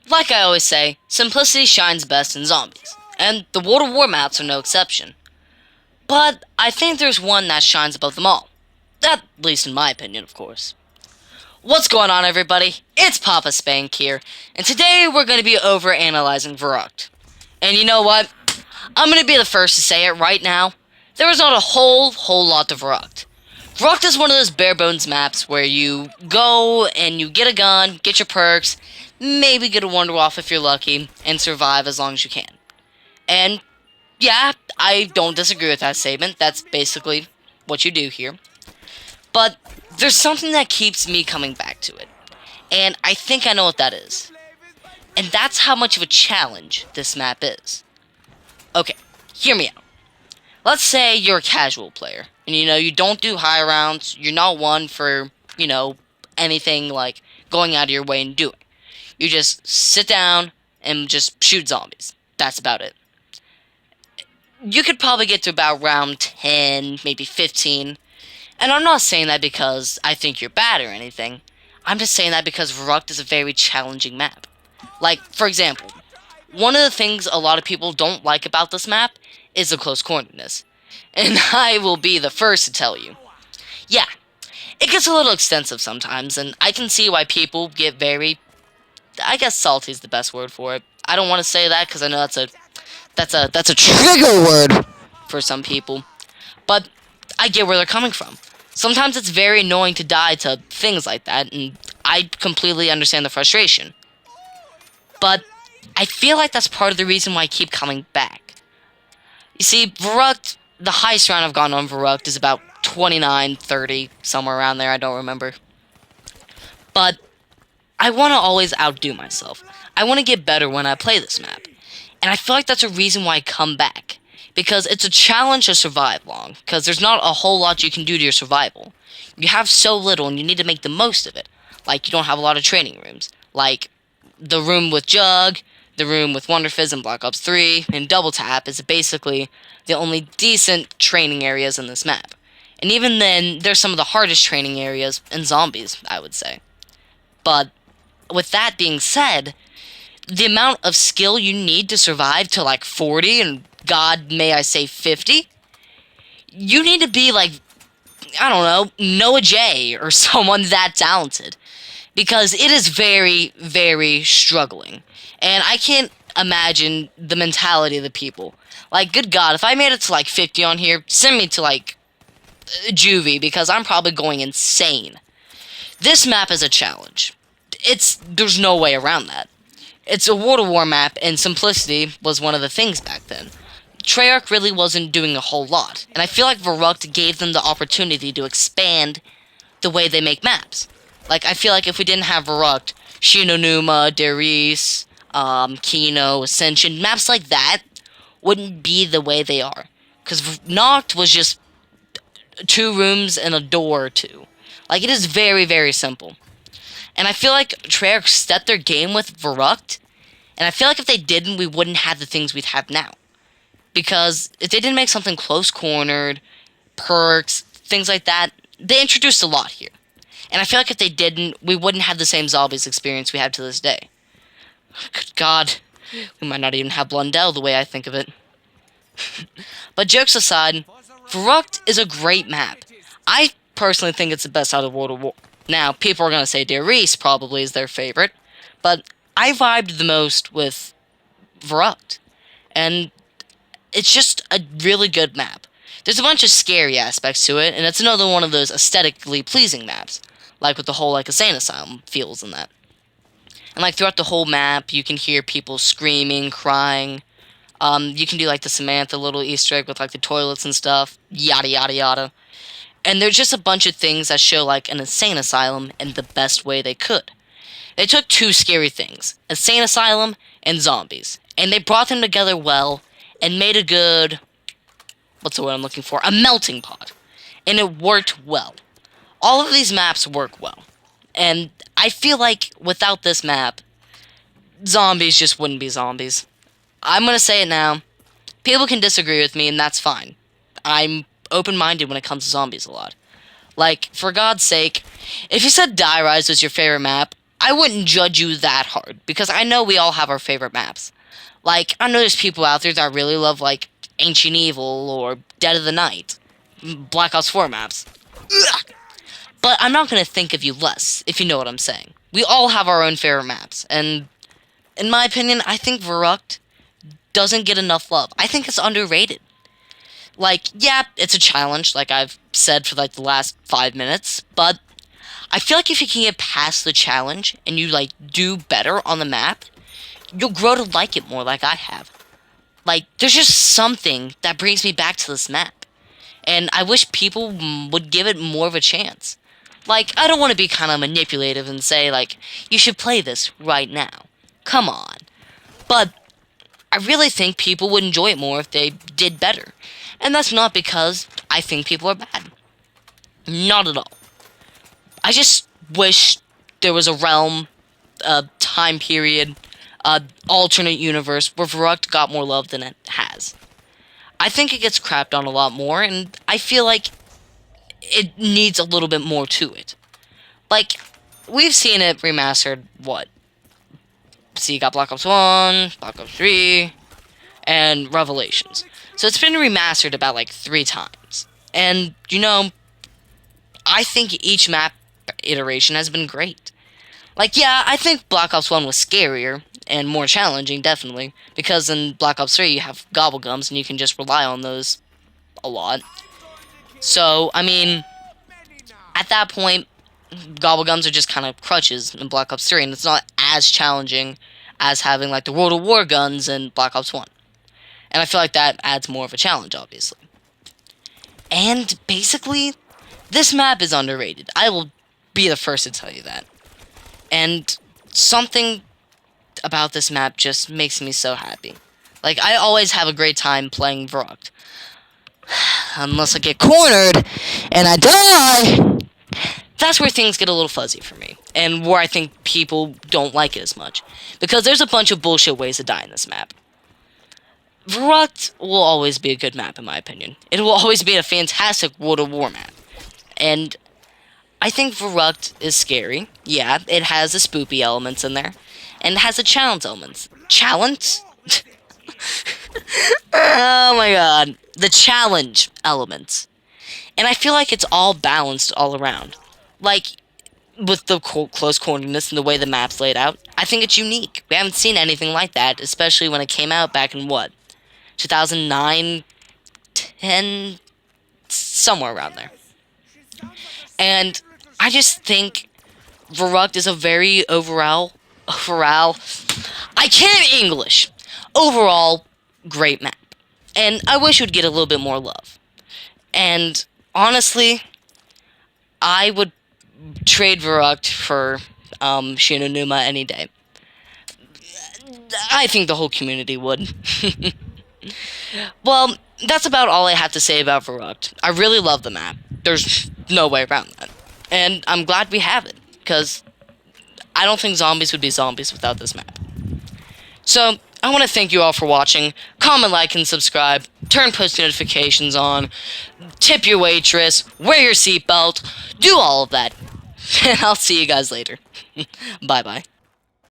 Like I always say, simplicity shines best in zombies, and the World of War maps are no exception. But I think there's one that shines above them all. At least in my opinion, of course. What's going on, everybody? It's Papa Spank here, and today we're going to be over-analyzing Verrückt. And you know what? I'm going to be the first to say it right now. There is not a whole lot to Verrückt. Verrückt is one of those bare-bones maps where you go and you get a gun, get your perks, maybe get a wonder off if you're lucky, and survive as long as you can. And yeah, I don't disagree with that statement. That's basically what you do here. But there's something that keeps me coming back to it. And I think I know what that is. And that's how much of a challenge this map is. Okay, hear me out. Let's say you're a casual player. And you don't do high rounds. You're not one for, anything like going out of your way and doing. You just sit down and just shoot zombies. That's about it. You could probably get to about round 10, maybe 15. And I'm not saying that because I think you're bad or anything. I'm just saying that because Verrückt is a very challenging map. Like, for example, one of the things a lot of people don't like about this map is the close corneredness. And I will be the first to tell you. Yeah, it gets a little extensive sometimes, and I can see why people get very, I guess salty is the best word for it. I don't want to say that because I know that's a trigger word for some people. But I get where they're coming from. Sometimes it's very annoying to die to things like that, and I completely understand the frustration. But I feel like that's part of the reason why I keep coming back. You see, Verrückt, the highest round I've gone on Verrückt is about 29, 30, somewhere around there, I don't remember. But I want to always outdo myself. I want to get better when I play this map. And I feel like that's a reason why I come back. Because it's a challenge to survive long. Because there's not a whole lot you can do to your survival. You have so little and you need to make the most of it. Like, you don't have a lot of training rooms. Like, the room with Jug, the room with Wonder Fizz and Black Ops 3, and Double Tap is basically the only decent training areas in this map. And even then, they're some of the hardest training areas in zombies, I would say. But with that being said, the amount of skill you need to survive to like 40, and God may I say 50, you need to be like, I don't know, Noah J or someone that talented. Because it is very, very struggling. And I can't imagine the mentality of the people. Like, good God, if I made it to like 50 on here, send me to like juvie, because I'm probably going insane. This map is a challenge. There's no way around that. It's a World of War map, and simplicity was one of the things back then. Treyarch really wasn't doing a whole lot, and I feel like Verrückt gave them the opportunity to expand the way they make maps. Like, I feel like if we didn't have Verrückt, Shinonuma, Darius, Kino, Ascension, maps like that wouldn't be the way they are. Because Noct was just 2 rooms and a door or 2. Like, it is very, very simple. And I feel like Treyarch stepped their game with Verrückt, and I feel like if they didn't, we wouldn't have the things we'd have now. Because if they didn't make something close-cornered, perks, things like that, they introduced a lot here. And I feel like if they didn't, we wouldn't have the same zombies experience we have to this day. Good God, we might not even have Blundell the way I think of it. But jokes aside, Verrückt is a great map. I personally think it's the best out of World of War. Now, people are going to say Darius probably is their favorite, but I vibed the most with Verrückt. And it's just a really good map. There's a bunch of scary aspects to it, and it's another one of those aesthetically pleasing maps. Like with the whole, Insane Asylum feels in that. And, throughout the whole map, you can hear people screaming, crying. You can do, the Samantha little Easter egg with, the toilets and stuff. Yada, yada, yada. And there's just a bunch of things that show, an insane asylum in the best way they could. They took 2 scary things. Insane asylum and zombies. And they brought them together well and made a good... what's the word I'm looking for? A melting pot. And it worked well. All of these maps work well. And I feel like without this map, zombies just wouldn't be zombies. I'm going to say it now. People can disagree with me, and that's fine. I'm open-minded when it comes to zombies a lot. For God's sake, if you said Die Rise was your favorite map, I wouldn't judge you that hard, because I know we all have our favorite maps. Like, I know there's people out there that really love, like, Ancient Evil or Dead of the Night, Black Ops 4 maps. Ugh! But I'm not going to think of you less, if you know what I'm saying. We all have our own favorite maps, and in my opinion, I think Verrückt doesn't get enough love. I think it's underrated. Like, yeah, it's a challenge, like I've said for like the last 5 minutes, but I feel like if you can get past the challenge and you like do better on the map, you'll grow to like it more like I have. Like, there's just something that brings me back to this map. And I wish people would give it more of a chance. Like, I don't want to be kind of manipulative and say, like, you should play this right now. Come on. But I really think people would enjoy it more if they did better. And that's not because I think people are bad. Not at all. I just wish there was a realm, a time period, a alternate universe where Verrückt got more love than it has. I think it gets crapped on a lot more, and I feel like it needs a little bit more to it. Like, we've seen it remastered, what? See, you got Black Ops 1, Black Ops 3, and Revelations. So it's been remastered about, like, 3 times. And, you know, I think each map iteration has been great. Like, yeah, I think Black Ops 1 was scarier and more challenging, definitely, because in Black Ops 3 you have gobblegums and you can just rely on those a lot. So, I mean, at that point, gobblegums are just kind of crutches in Black Ops 3, and it's not as challenging as having, like, the World of War guns in Black Ops 1. And I feel like that adds more of a challenge, obviously. And, basically, this map is underrated. I will be the first to tell you that. And something about this map just makes me so happy. Like, I always have a great time playing Verrückt. Unless I get cornered and I die! That's where things get a little fuzzy for me, and where I think people don't like it as much. Because there's a bunch of bullshit ways to die in this map. Verrückt will always be a good map, in my opinion. It will always be a fantastic World of War map. And I think Verrückt is scary. Yeah, it has the spoopy elements in there. And it has the challenge elements. Challenge? Oh my god. The challenge elements. And I feel like it's all balanced all around. Like, with the close corneredness and the way the map's laid out, I think it's unique. We haven't seen anything like that, especially when it came out back in, what? 2009? 10? Somewhere around there. And I just think Verrückt is a very overall, I can't English. Overall, great map. And I wish it would get a little bit more love. And honestly, I would trade Verrückt for Shinonuma any day. I think the whole community would. Well, that's about all I have to say about Verrückt. I really love the map. There's no way around that. And I'm glad we have it, because I don't think zombies would be zombies without this map. So, I want to thank you all for watching. Comment, like, and subscribe. Turn post notifications on. Tip your waitress. Wear your seatbelt. Do all of that. And I'll see you guys later. Bye-bye.